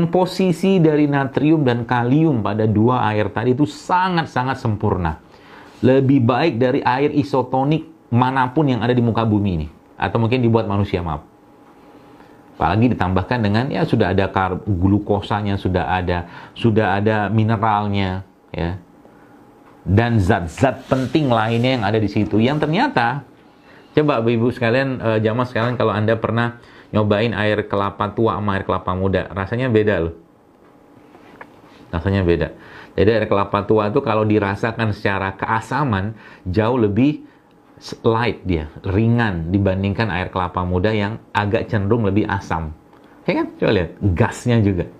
komposisi dari natrium dan kalium pada dua air tadi itu sangat-sangat sempurna. Lebih baik dari air isotonik manapun yang ada di muka bumi ini. Atau mungkin dibuat manusia, maaf. Apalagi ditambahkan dengan, ya sudah ada glukosanya, sudah ada mineralnya, ya. Dan zat-zat penting lainnya yang ada di situ. Yang ternyata, coba Ibu sekalian, jamaah sekalian, kalau Anda pernah nyobain air kelapa tua sama air kelapa muda, rasanya beda loh. Rasanya beda. Jadi air kelapa tua itu kalau dirasakan secara keasaman jauh lebih light dia, ringan dibandingkan air kelapa muda yang agak cenderung lebih asam. Ya kan? Coba lihat, gasnya juga.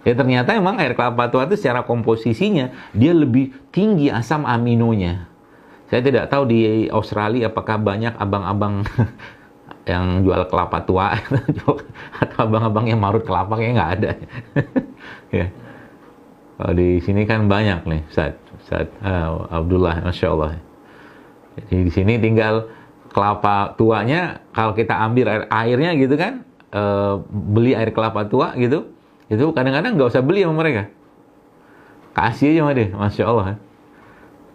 Ya ternyata emang air kelapa tua itu secara komposisinya dia lebih tinggi asam aminonya. Saya tidak tahu di Australia apakah banyak abang-abang yang jual kelapa tua atau abang-abang yang marut kelapa, kayaknya nggak ada. Ya. Kalau di sini kan banyak nih, Ustaz Abdullah, Masya Allah. Jadi di sini tinggal kelapa tuanya, kalau kita ambil airnya gitu kan, beli air kelapa tua gitu, itu kadang-kadang nggak usah beli sama mereka. Kasih aja sama dia, Masya Allah.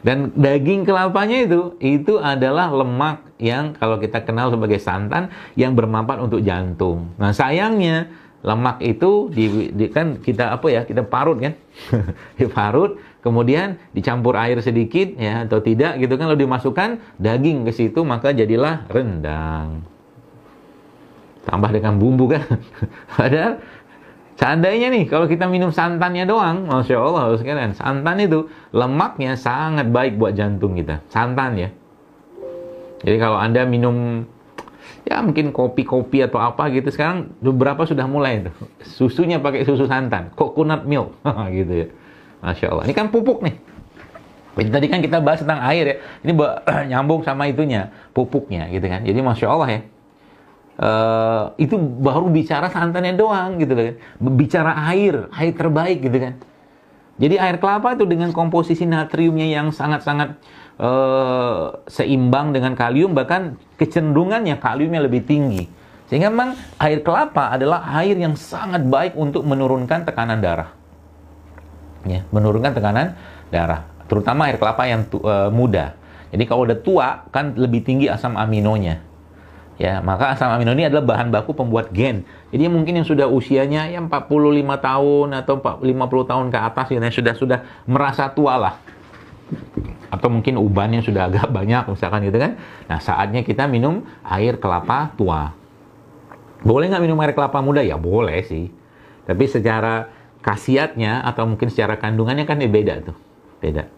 Dan daging kelapanya itu adalah lemak yang kalau kita kenal sebagai santan yang bermanfaat untuk jantung. Nah sayangnya lemak itu kan kita kita parut kan, diparut, kemudian dicampur air sedikit ya atau tidak gitu kan, lalu dimasukkan daging ke situ maka jadilah rendang. Tambah dengan bumbu kan, padahal seandainya nih, kalau kita minum santannya doang, Masya Allah, sekalian, santan itu lemaknya sangat baik buat jantung kita. Santan ya. Jadi kalau Anda minum, ya mungkin kopi-kopi atau apa gitu, sekarang beberapa sudah mulai itu. Susunya pakai susu santan, coconut milk, gitu ya. Masya Allah. Ini kan pupuk nih. Tadi kan kita bahas tentang air ya. Ini nyambung sama itunya, pupuknya gitu kan. Jadi Masya Allah ya. Itu baru bicara santannya doang gitu kan, bicara air terbaik gitu kan. Jadi air kelapa itu dengan komposisi natriumnya yang sangat-sangat seimbang dengan kalium, bahkan kecenderungannya kaliumnya lebih tinggi, sehingga memang air kelapa adalah air yang sangat baik untuk menurunkan tekanan darah ya, menurunkan tekanan darah, terutama air kelapa yang muda. Jadi kalau udah tua kan lebih tinggi asam aminonya. Ya, maka asam amino ini adalah bahan baku pembuat gen. Jadi mungkin yang sudah usianya ya 45 tahun atau 50 tahun ke atas ya, sudah merasa tua lah. Atau mungkin ubannya sudah agak banyak misalkan gitu kan. Nah, saatnya kita minum air kelapa tua. Boleh nggak minum air kelapa muda? Ya boleh sih. Tapi secara khasiatnya atau mungkin secara kandungannya kan beda tuh. Beda.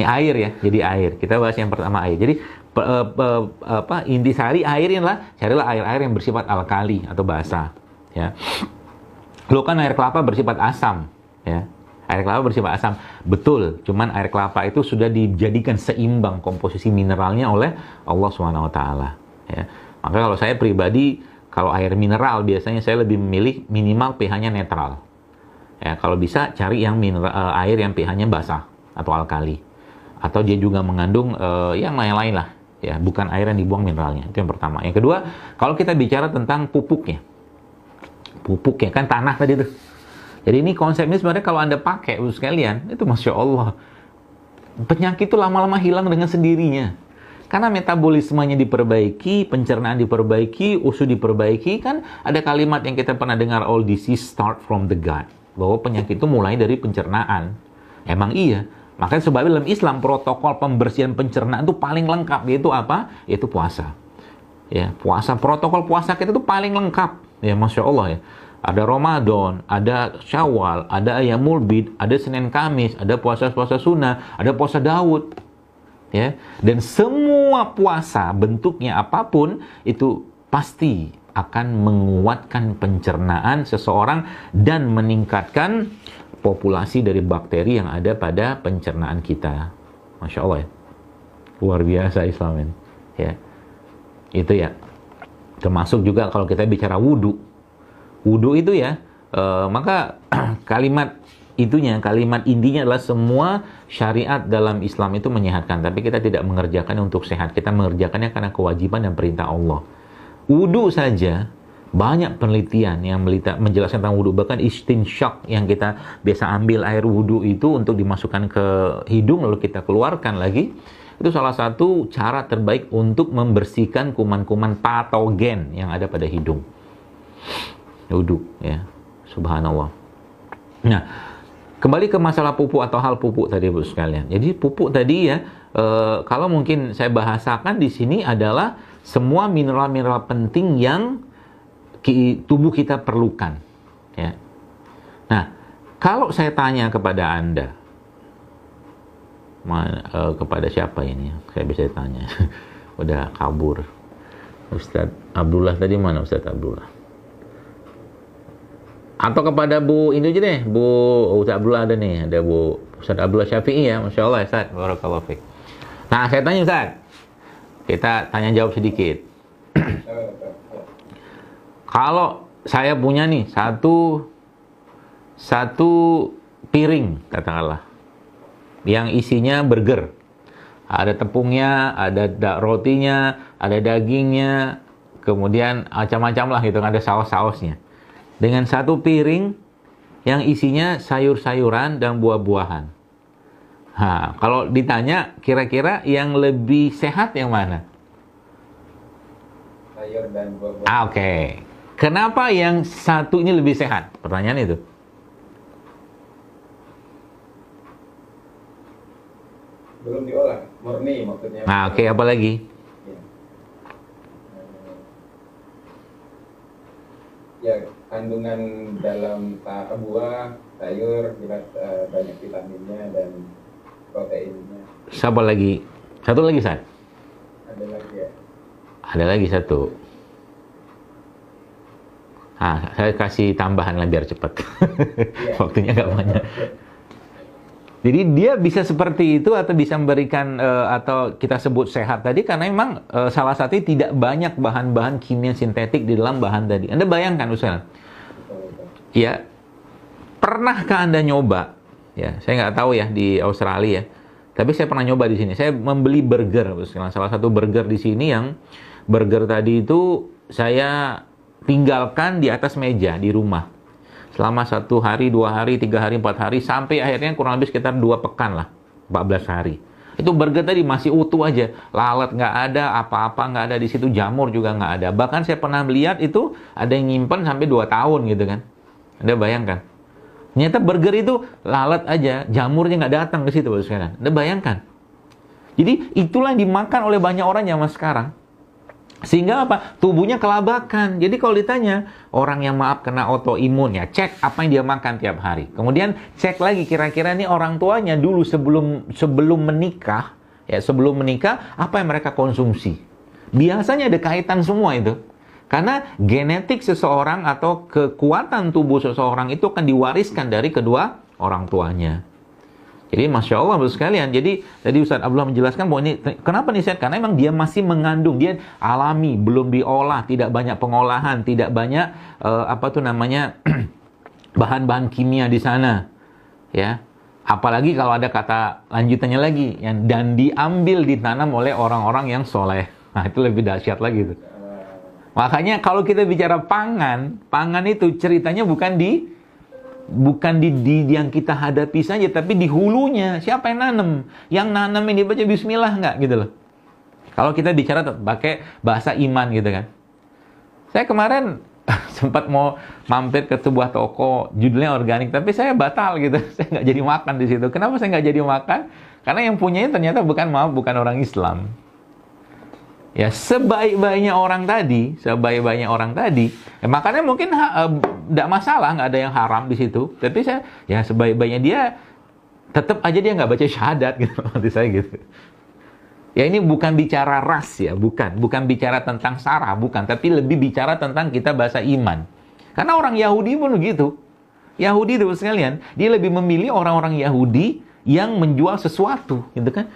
Ini air ya, jadi air. Kita bahas yang pertama air. Jadi intisari air adalah carilah air-air yang bersifat alkali atau basah ya. Lo kan air kelapa bersifat asam ya. Air kelapa bersifat asam, betul, cuman air kelapa itu sudah dijadikan seimbang komposisi mineralnya oleh Allah SWT ya. Maka kalau saya pribadi, kalau air mineral biasanya saya lebih memilih minimal pH-nya netral ya. Kalau bisa cari yang air yang pH-nya basah atau alkali, atau dia juga mengandung yang lain-lain lah ya, bukan air yang dibuang mineralnya. Itu yang pertama. Yang kedua, kalau kita bicara tentang pupuknya kan tanah tadi tuh. Jadi ini konsepnya sebenarnya kalau Anda pakai sekalian, itu Masya Allah, penyakit itu lama-lama hilang dengan sendirinya. Karena metabolismenya diperbaiki, pencernaan diperbaiki, usus diperbaiki. Kan ada kalimat yang kita pernah dengar, all disease start from the gut, bahwa penyakit itu mulai dari pencernaan. Emang iya. Makanya sebabnya dalam Islam protokol pembersihan pencernaan itu paling lengkap, yaitu apa? Yaitu puasa. Ya, puasa, protokol puasa kita itu paling lengkap. Ya, Masya Allah ya. Ada Ramadan, ada Syawal, ada Ayyamul Bid, ada Senin Kamis, ada puasa-puasa sunnah, ada puasa Daud. Ya, dan semua puasa bentuknya apapun itu pasti akan menguatkan pencernaan seseorang dan meningkatkan populasi dari bakteri yang ada pada pencernaan kita. Masya Allah ya. Luar biasa Islam ini. Ya. Itu ya. Termasuk juga kalau kita bicara wudu. Wudu itu ya, maka kalimat intinya adalah semua syariat dalam Islam itu menyehatkan. Tapi kita tidak mengerjakannya untuk sehat. Kita mengerjakannya karena kewajiban dan perintah Allah. Wudu saja Banyak penelitian yang menjelaskan tentang wudhu. Bahkan istinsyak yang kita biasa ambil air wudhu itu untuk dimasukkan ke hidung lalu kita keluarkan lagi. Itu salah satu cara terbaik untuk membersihkan kuman-kuman patogen yang ada pada hidung. Wudhu, ya. Subhanallah. Nah, kembali ke masalah pupuk atau hal pupuk tadi, Bu sekalian. Jadi pupuk tadi ya, kalau mungkin saya bahasakan di sini adalah semua mineral-mineral penting yang tubuh kita perlukan, ya. Nah, kalau saya tanya kepada Anda, kepada siapa ini? Saya bisa tanya. Udah kabur. Ustadz Abdullah tadi mana Ustadz Abdullah? Atau kepada Bu ini aja deh, Bu Ustadz Abdullah ada nih, ada Bu Ustadz Abdullah Syafi'i ya, Masya Allah Ustadz, barakallahu fiik. Nah, saya tanya Ustadz, kita tanya jawab sedikit. Kalau saya punya nih satu piring katakanlah yang isinya burger, ada tepungnya, ada rotinya, ada dagingnya, kemudian macam-macam lah gitu, ada saus-sausnya. Dengan satu piring yang isinya sayur-sayuran dan buah-buahan. Nah, kalau ditanya kira-kira yang lebih sehat yang mana? Sayur dan buah-buahan. Oke. Kenapa yang satu ini lebih sehat? Pertanyaan itu. Belum diolah, murni maksudnya. Nah, oke, apa lagi? Ya, kandungan dalam buah, sayur, banyak vitaminnya dan proteinnya. Siapa lagi? Satu lagi, San? Ada lagi ya? Ada lagi satu. Nah, saya kasih tambahan lah biar cepat. Yeah. Waktunya nggak banyak. Jadi dia bisa seperti itu atau bisa memberikan atau kita sebut sehat tadi karena memang salah satunya tidak banyak bahan-bahan kimia sintetik di dalam bahan tadi. Anda bayangkan Ustaz. Ya, pernahkah Anda nyoba? Ya, saya nggak tahu ya di Australia ya. Tapi saya pernah nyoba di sini. Saya membeli burger, salah satu burger di sini yang burger tadi itu saya tinggalkan di atas meja di rumah selama 1 hari, 2 hari, 3 hari, 4 hari sampai akhirnya kurang lebih sekitar 2 pekan lah, 14 hari. Itu burger tadi masih utuh aja, lalat nggak ada, apa-apa nggak ada di situ, jamur juga nggak ada. Bahkan saya pernah melihat itu ada yang nyimpen sampai 2 tahun gitu kan. Anda bayangkan. Ternyata burger itu lalat aja, jamurnya nggak datang ke situ sekarang. Anda bayangkan. Jadi itulah yang dimakan oleh banyak orang zaman sekarang. Sehingga apa? Tubuhnya kelabakan. Jadi kalau ditanya, orang yang maaf kena autoimun ya, cek apa yang dia makan tiap hari. Kemudian cek lagi kira-kira nih orang tuanya dulu sebelum menikah, ya sebelum menikah apa yang mereka konsumsi. Biasanya ada kaitan semua itu. Karena genetik seseorang atau kekuatan tubuh seseorang itu akan diwariskan dari kedua orang tuanya. Jadi Masya Allah Bapak sekalian. Jadi tadi Ustaz Abdullah menjelaskan bahwa ini kenapa nih Ustaz? Karena memang dia masih mengandung, dia alami, belum diolah, tidak banyak pengolahan, tidak banyak bahan-bahan kimia di sana. Ya. Apalagi kalau ada kata lanjutannya lagi yang dan diambil ditanam oleh orang-orang yang soleh. Nah, itu lebih dahsyat lagi tuh. Makanya kalau kita bicara pangan itu ceritanya bukan di yang kita hadapi saja, tapi di hulunya. Siapa yang nanam? Yang nanam ini baca bismillah nggak gitu loh. Kalau kita bicara pakai bahasa iman gitu kan. Saya kemarin sempat mau mampir ke sebuah toko judulnya organik, tapi saya batal gitu. Saya nggak jadi makan di situ. Kenapa saya nggak jadi makan? Karena yang punyanya ternyata bukan orang Islam. Ya, sebaik-baiknya orang tadi, ya, makanya mungkin tidak masalah, nggak ada yang haram di situ. Tapi saya, ya sebaik-baiknya dia, tetap aja dia nggak baca syahadat gitu, maksud saya gitu. Ya ini bukan bicara ras ya, bukan bicara tentang sarah, bukan, tapi lebih bicara tentang kita bahasa iman. Karena orang Yahudi pun begitu. Yahudi itu sekalian, dia lebih memilih orang-orang Yahudi yang menjual sesuatu, gitu kan?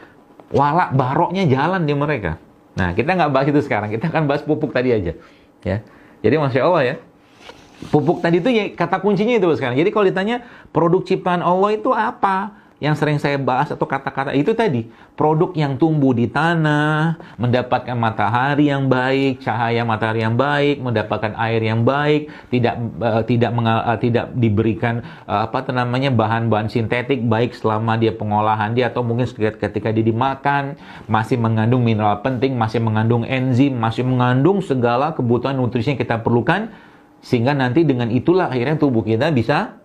Walak baroknya jalan di mereka. Nah, kita nggak bahas itu sekarang. Kita akan bahas pupuk tadi aja. Ya. Jadi, Masya Allah ya. Pupuk tadi itu ya, kata kuncinya itu sekarang. Jadi, kalau ditanya, produk ciptaan Allah itu apa? yang sering saya bahas atau kata-kata itu tadi, produk yang tumbuh di tanah, mendapatkan matahari yang baik, cahaya matahari yang baik, mendapatkan air yang baik, tidak diberikan bahan-bahan sintetik baik selama dia pengolahan dia atau mungkin ketika dia dimakan, masih mengandung mineral penting, masih mengandung enzim, masih mengandung segala kebutuhan nutrisi yang kita perlukan, sehingga nanti dengan itulah akhirnya tubuh kita bisa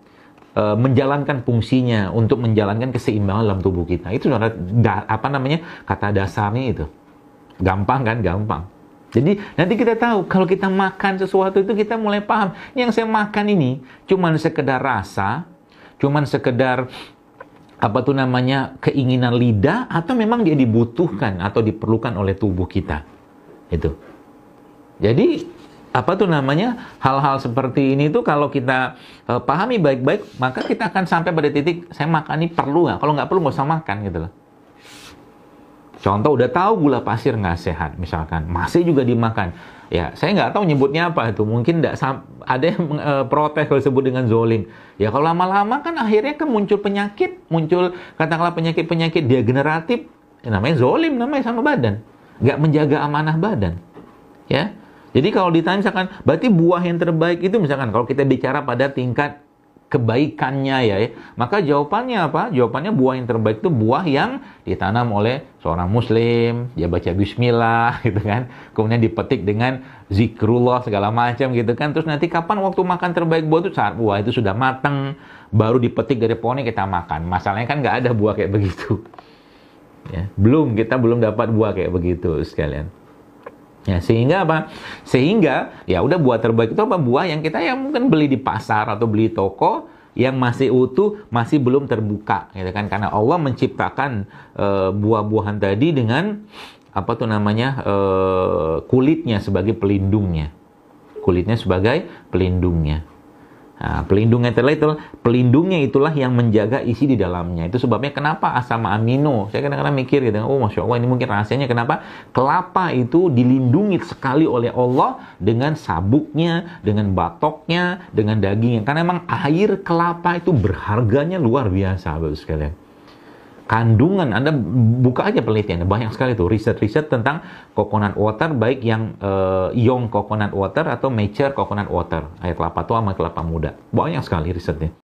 menjalankan fungsinya untuk menjalankan keseimbangan dalam tubuh kita. Itu kata dasarnya itu. Gampang kan? Gampang. Jadi nanti kita tahu kalau kita makan sesuatu itu kita mulai paham. Yang saya makan ini cuman sekedar rasa, cuman sekedar keinginan lidah, atau memang dia dibutuhkan atau diperlukan oleh tubuh kita. Itu. Jadi hal-hal seperti ini tuh kalau kita pahami baik-baik, maka kita akan sampai pada titik saya makan ini perlu nggak? Kalau nggak perlu nggak usah makan gitu loh. Contoh, udah tahu gula pasir nggak sehat misalkan, masih juga dimakan. Ya, saya nggak tahu nyebutnya apa itu. Mungkin ada yang protes kalau disebut dengan zolim. Ya kalau lama-lama kan akhirnya kan muncul penyakit, katakanlah penyakit-penyakit degeneratif. Ya, namanya zolim, namanya sama badan. Nggak menjaga amanah badan. Ya. Jadi kalau ditanya misalkan, berarti buah yang terbaik itu misalkan kalau kita bicara pada tingkat kebaikannya ya, maka jawabannya apa? Jawabannya buah yang terbaik itu buah yang ditanam oleh seorang muslim, dia baca bismillah gitu kan, kemudian dipetik dengan zikrullah segala macam gitu kan, terus nanti kapan waktu makan terbaik buah itu saat buah itu sudah matang, baru dipetik dari pohonnya kita makan. Masalahnya kan nggak ada buah kayak begitu. Ya, kita belum dapat buah kayak begitu sekalian. Ya, sehingga apa? Sehingga ya udah buah terbaik itu apa? Buah yang kita mungkin beli di pasar atau beli toko yang masih utuh, masih belum terbuka, gitu kan? Karena Allah menciptakan buah-buahan tadi dengan kulitnya sebagai pelindungnya. Kulitnya sebagai pelindungnya. Nah, pelindungnya itulah yang menjaga isi di dalamnya. Itu sebabnya kenapa asam amino. Saya kadang-kadang mikir gitu, oh Masya Allah, ini mungkin rahasianya kenapa kelapa itu dilindungi sekali oleh Allah dengan sabuknya, dengan batoknya, dengan dagingnya. Karena memang air kelapa itu berharganya luar biasa, Bapak sekalian. Kandungan, Anda buka aja penelitian, banyak sekali tuh riset-riset tentang coconut water, baik yang young coconut water atau mature coconut water, air kelapa tua sama kelapa muda. Banyak sekali risetnya.